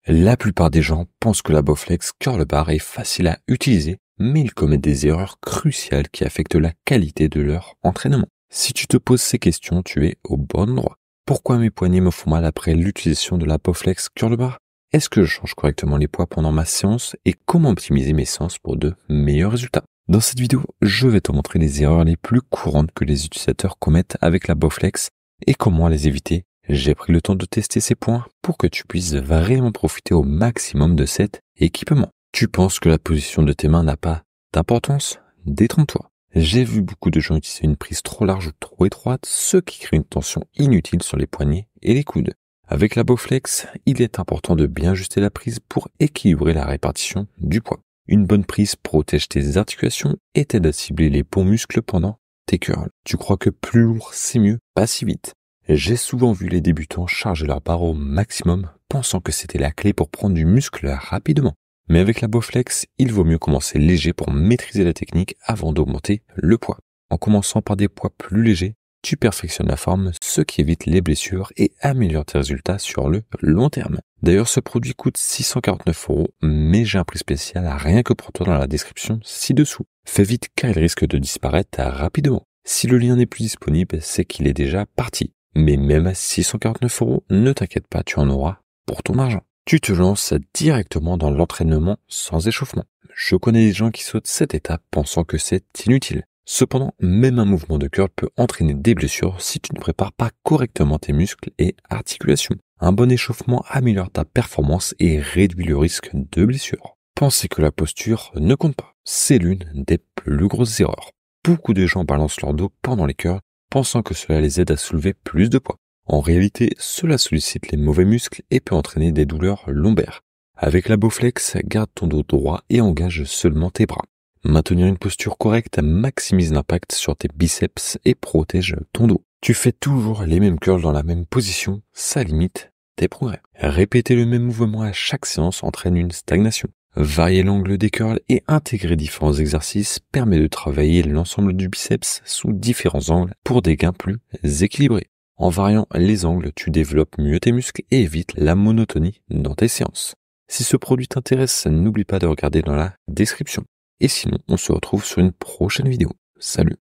La plupart des gens pensent que la Bowflex Curl Bar est facile à utiliser, mais ils commettent des erreurs cruciales qui affectent la qualité de leur entraînement. Si tu te poses ces questions, tu es au bon endroit. Pourquoi mes poignets me font mal après l'utilisation de la Bowflex Curl Bar? Est-ce que je change correctement les poids pendant ma séance? Et comment optimiser mes séances pour de meilleurs résultats? Dans cette vidéo, je vais te montrer les erreurs les plus courantes que les utilisateurs commettent avec la Bowflex et comment les éviter. J'ai pris le temps de tester ces points pour que tu puisses vraiment profiter au maximum de cet équipement. Tu penses que la position de tes mains n'a pas d'importance? Détrompe-toi. J'ai vu beaucoup de gens utiliser une prise trop large ou trop étroite, ce qui crée une tension inutile sur les poignets et les coudes. Avec la Bowflex, il est important de bien ajuster la prise pour équilibrer la répartition du poids. Une bonne prise protège tes articulations et t'aide à cibler les bons muscles pendant tes curls. Tu crois que plus lourd c'est mieux? Pas si vite. J'ai souvent vu les débutants charger leur barre au maximum, pensant que c'était la clé pour prendre du muscle rapidement. Mais avec la Bowflex, il vaut mieux commencer léger pour maîtriser la technique avant d'augmenter le poids. En commençant par des poids plus légers, tu perfectionnes la forme, ce qui évite les blessures et améliore tes résultats sur le long terme. D'ailleurs, ce produit coûte 649 €, mais j'ai un prix spécial rien que pour toi dans la description ci-dessous. Fais vite car il risque de disparaître rapidement. Si le lien n'est plus disponible, c'est qu'il est déjà parti. Mais même à 649 €, ne t'inquiète pas, tu en auras pour ton argent. Tu te lances directement dans l'entraînement sans échauffement. Je connais des gens qui sautent cette étape pensant que c'est inutile. Cependant, même un mouvement de curl peut entraîner des blessures si tu ne prépares pas correctement tes muscles et articulations. Un bon échauffement améliore ta performance et réduit le risque de blessure. Penser que la posture ne compte pas, c'est l'une des plus grosses erreurs. Beaucoup de gens balancent leur dos pendant les curls, pensant que cela les aide à soulever plus de poids. En réalité, cela sollicite les mauvais muscles et peut entraîner des douleurs lombaires. Avec la Bowflex, garde ton dos droit et engage seulement tes bras. Maintenir une posture correcte maximise l'impact sur tes biceps et protège ton dos. Tu fais toujours les mêmes curls dans la même position, ça limite tes progrès. Répéter le même mouvement à chaque séance entraîne une stagnation. Varier l'angle des curls et intégrer différents exercices permet de travailler l'ensemble du biceps sous différents angles pour des gains plus équilibrés. En variant les angles, tu développes mieux tes muscles et évites la monotonie dans tes séances. Si ce produit t'intéresse, n'oublie pas de regarder dans la description. Et sinon, on se retrouve sur une prochaine vidéo. Salut!